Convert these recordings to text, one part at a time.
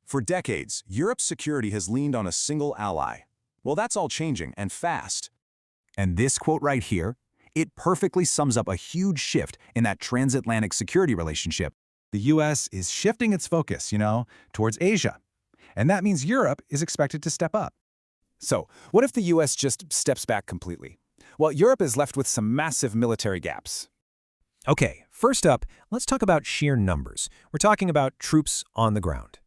For decades, Europe's security has leaned on a single ally. Well, that's all changing, and fast. And this quote right here, it perfectly sums up a huge shift in that transatlantic security relationship. The US is shifting its focus, towards Asia. And that means Europe is expected to step up. So, what if the US just steps back completely? Well, Europe is left with some massive military gaps. Okay, first up, let's talk about sheer numbers. We're talking about troops on the ground.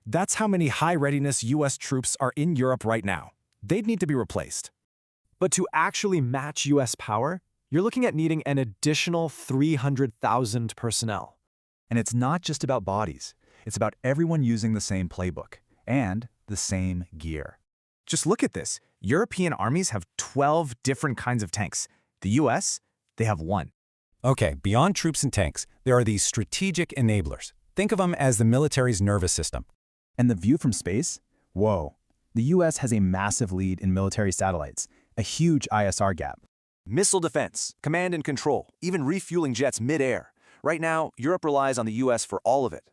That's how many high-readiness US troops are in Europe right now. They'd need to be replaced. But to actually match US power, you're looking at needing an additional 300,000 personnel. And it's not just about bodies. It's about everyone using the same playbook and the same gear. Just look at this. European armies have 12 different kinds of tanks. The US, they have one. Okay, beyond troops and tanks, there are these strategic enablers. Think of them as the military's nervous system. And the view from space? Whoa. The US has a massive lead in military satellites, a huge ISR gap. Missile defense, command and control, even refueling jets mid-air. Right now, Europe relies on the US for all of it.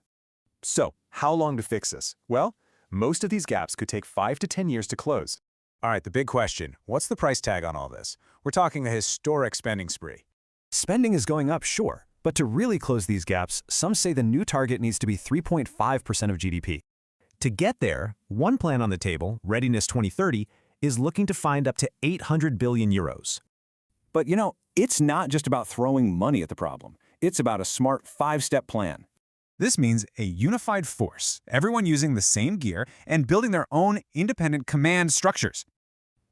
So, how long to fix this? Well, most of these gaps could take 5 to 10 years to close. All right, the big question, what's the price tag on all this? We're talking a historic spending spree. Spending is going up, sure, but to really close these gaps, some say the new target needs to be 3.5% of GDP. To get there, one plan on the table, Readiness 2030, is looking to find up to 800 billion euros. But it's not just about throwing money at the problem. It's about a smart 5-step plan. This means a unified force, everyone using the same gear and building their own independent command structures.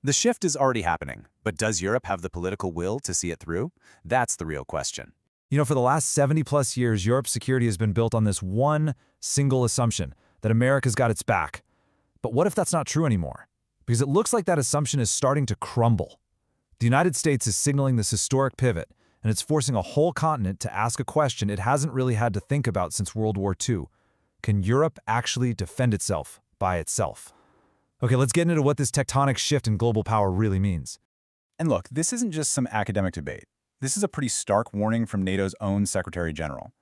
The shift is already happening, but does Europe have the political will to see it through? That's the real question. For the last 70-plus years, Europe's security has been built on this one single assumption, that America's got its back. But what if that's not true anymore? Because it looks like that assumption is starting to crumble. The United States is signaling this historic pivot, and it's forcing a whole continent to ask a question it hasn't really had to think about since World War II. Can Europe actually defend itself by itself? Okay, let's get into what this tectonic shift in global power really means. And look, this isn't just some academic debate. This is a pretty stark warning from NATO's own Secretary General.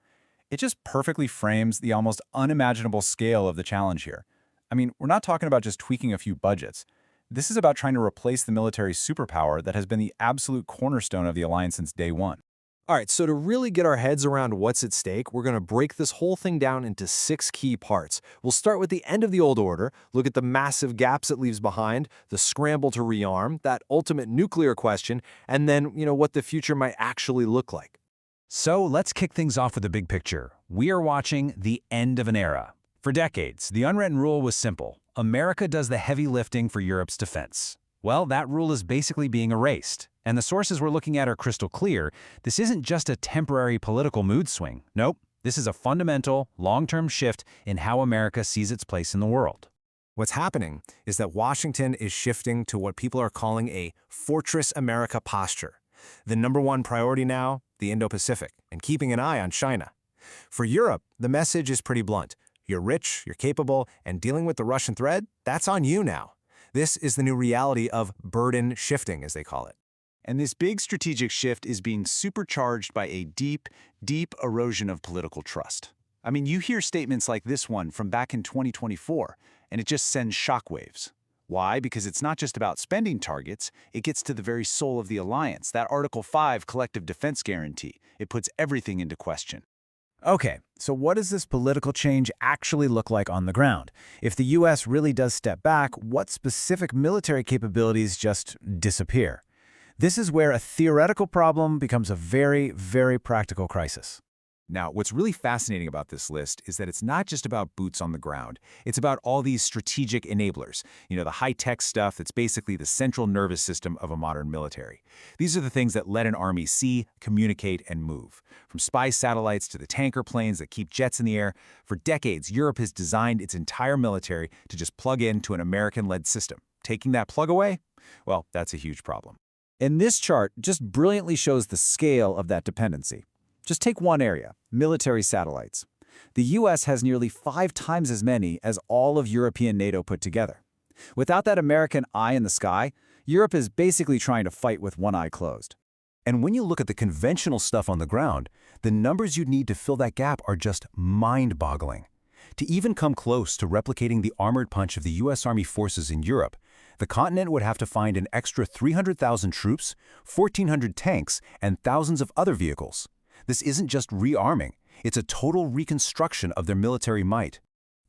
It just perfectly frames the almost unimaginable scale of the challenge here. I mean, we're not talking about just tweaking a few budgets. This is about trying to replace the military superpower that has been the absolute cornerstone of the alliance since day one. All right, so to really get our heads around what's at stake, we're going to break this whole thing down into 6 key parts. We'll start with the end of the old order, look at the massive gaps it leaves behind, the scramble to rearm, that ultimate nuclear question, and then, what the future might actually look like. So let's kick things off with the big picture. We are watching the end of an era. For decades, the unwritten rule was simple. America does the heavy lifting for Europe's defense. Well, that rule is basically being erased. And the sources we're looking at are crystal clear. This isn't just a temporary political mood swing. Nope, this is a fundamental, long-term shift in how America sees its place in the world. What's happening is that Washington is shifting to what people are calling a Fortress America posture. The number one priority now, the Indo-Pacific, and keeping an eye on China. For Europe, the message is pretty blunt. You're rich, you're capable, and dealing with the Russian threat, that's on you now. This is the new reality of burden shifting, as they call it. And this big strategic shift is being supercharged by a deep, deep erosion of political trust. I mean, you hear statements like this one from back in 2024, and it just sends shockwaves. Why? Because it's not just about spending targets, it gets to the very soul of the alliance, that Article 5 collective defense guarantee. It puts everything into question. Okay, so what does this political change actually look like on the ground? If the US really does step back, what specific military capabilities just disappear? This is where a theoretical problem becomes a very, very practical crisis. Now, what's really fascinating about this list is that it's not just about boots on the ground. It's about all these strategic enablers, the high-tech stuff that's basically the central nervous system of a modern military. These are the things that let an army see, communicate, and move. From spy satellites to the tanker planes that keep jets in the air, for decades, Europe has designed its entire military to just plug into an American-led system. Taking that plug away? Well, that's a huge problem. And this chart just brilliantly shows the scale of that dependency. Just take one area, military satellites. The US has nearly 5 times as many as all of European NATO put together. Without that American eye in the sky, Europe is basically trying to fight with one eye closed. And when you look at the conventional stuff on the ground, the numbers you'd need to fill that gap are just mind-boggling. To even come close to replicating the armored punch of the U.S. Army forces in Europe, the continent would have to find an extra 300,000 troops, 1,400 tanks, and thousands of other vehicles. This isn't just rearming, it's a total reconstruction of their military might.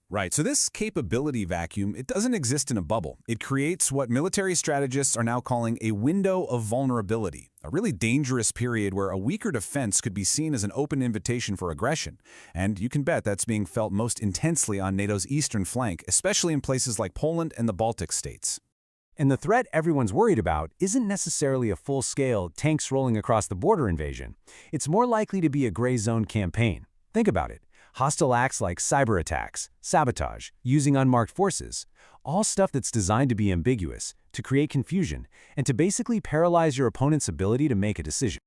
Right, so this capability vacuum, it doesn't exist in a bubble. It creates what military strategists are now calling a window of vulnerability, a really dangerous period where a weaker defense could be seen as an open invitation for aggression. And you can bet that's being felt most intensely on NATO's eastern flank, especially in places like Poland and the Baltic states. And the threat everyone's worried about isn't necessarily a full-scale, tanks rolling across the border invasion. It's more likely to be a gray zone campaign. Think about it. Hostile acts like cyber attacks, sabotage, using unmarked forces, all stuff that's designed to be ambiguous, to create confusion, and to basically paralyze your opponent's ability to make a decision.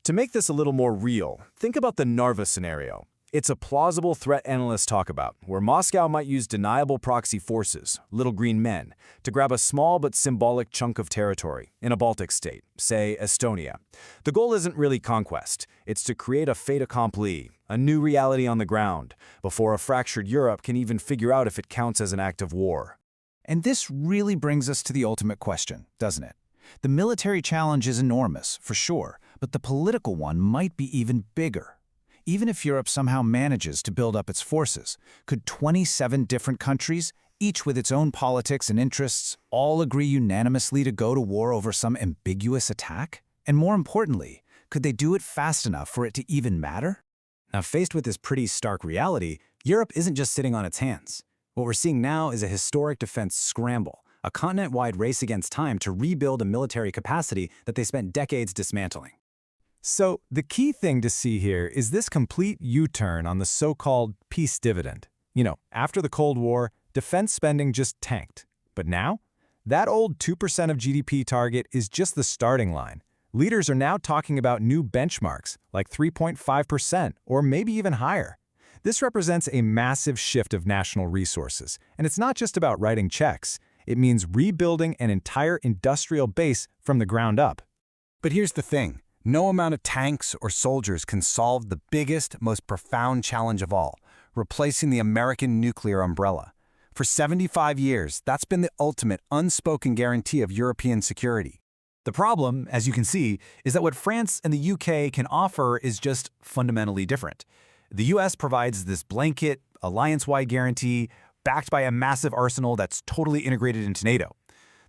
To make this a little more real, think about the Narva scenario. It's a plausible threat analysts talk about, where Moscow might use deniable proxy forces, little green men, to grab a small but symbolic chunk of territory in a Baltic state, say Estonia. The goal isn't really conquest, it's to create a fait accompli, a new reality on the ground, before a fractured Europe can even figure out if it counts as an act of war. And this really brings us to the ultimate question, doesn't it? The military challenge is enormous, for sure, but the political one might be even bigger. Even if Europe somehow manages to build up its forces, could 27 different countries, each with its own politics and interests, all agree unanimously to go to war over some ambiguous attack? And more importantly, could they do it fast enough for it to even matter? Now, faced with this pretty stark reality, Europe isn't just sitting on its hands. What we're seeing now is a historic defense scramble, a continent-wide race against time to rebuild a military capacity that they spent decades dismantling. So the key thing to see here is this complete U-turn on the so-called peace dividend. After the Cold War, defense spending just tanked. But now, that old 2% of GDP target is just the starting line. Leaders are now talking about new benchmarks, like 3.5% or maybe even higher. This represents a massive shift of national resources, and it's not just about writing checks. It means rebuilding an entire industrial base from the ground up. But here's the thing. No amount of tanks or soldiers can solve the biggest, most profound challenge of all, replacing the American nuclear umbrella. For 75 years, that's been the ultimate unspoken guarantee of European security. The problem, as you can see, is that what France and the UK can offer is just fundamentally different. The US provides this blanket, alliance-wide guarantee, backed by a massive arsenal that's totally integrated into NATO.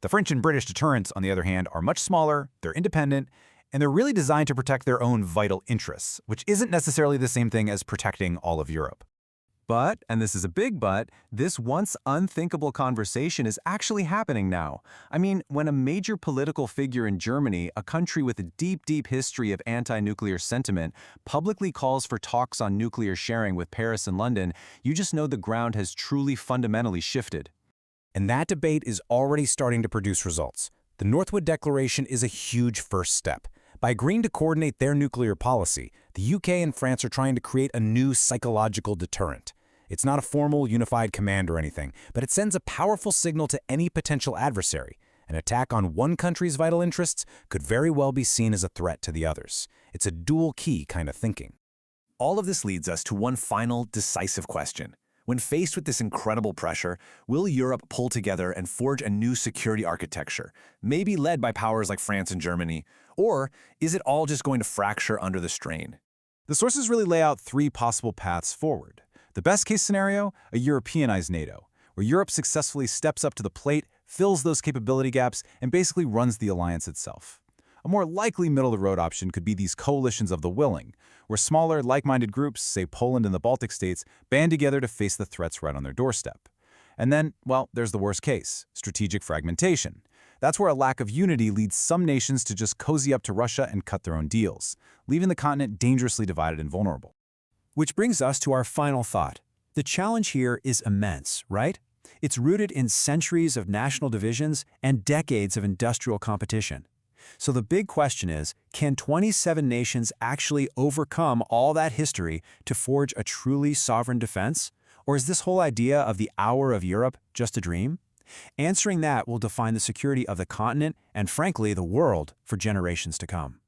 The French and British deterrents, on the other hand, are much smaller, they're independent, and they're really designed to protect their own vital interests, which isn't necessarily the same thing as protecting all of Europe. But, and this is a big but, this once unthinkable conversation is actually happening now. I mean, when a major political figure in Germany, a country with a deep, deep history of anti-nuclear sentiment, publicly calls for talks on nuclear sharing with Paris and London, you just know the ground has truly fundamentally shifted. And that debate is already starting to produce results. The Northwood Declaration is a huge first step. By agreeing to coordinate their nuclear policy, the UK and France are trying to create a new psychological deterrent. It's not a formal, unified command or anything, but it sends a powerful signal to any potential adversary. An attack on one country's vital interests could very well be seen as a threat to the others. It's a dual-key kind of thinking. All of this leads us to one final, decisive question. When faced with this incredible pressure, will Europe pull together and forge a new security architecture, maybe led by powers like France and Germany? Or is it all just going to fracture under the strain? The sources really lay out three possible paths forward. The best-case scenario, a Europeanized NATO, where Europe successfully steps up to the plate, fills those capability gaps, and basically runs the alliance itself. A more likely middle-of-the-road option could be these coalitions of the willing, where smaller, like-minded groups, say Poland and the Baltic states, band together to face the threats right on their doorstep. And then, well, there's the worst case, strategic fragmentation. That's where a lack of unity leads some nations to just cozy up to Russia and cut their own deals, leaving the continent dangerously divided and vulnerable. Which brings us to our final thought. The challenge here is immense, right? It's rooted in centuries of national divisions and decades of industrial competition. So the big question is, can 27 nations actually overcome all that history to forge a truly sovereign defense? Or is this whole idea of the hour of Europe just a dream? Answering that will define the security of the continent and, frankly, the world for generations to come.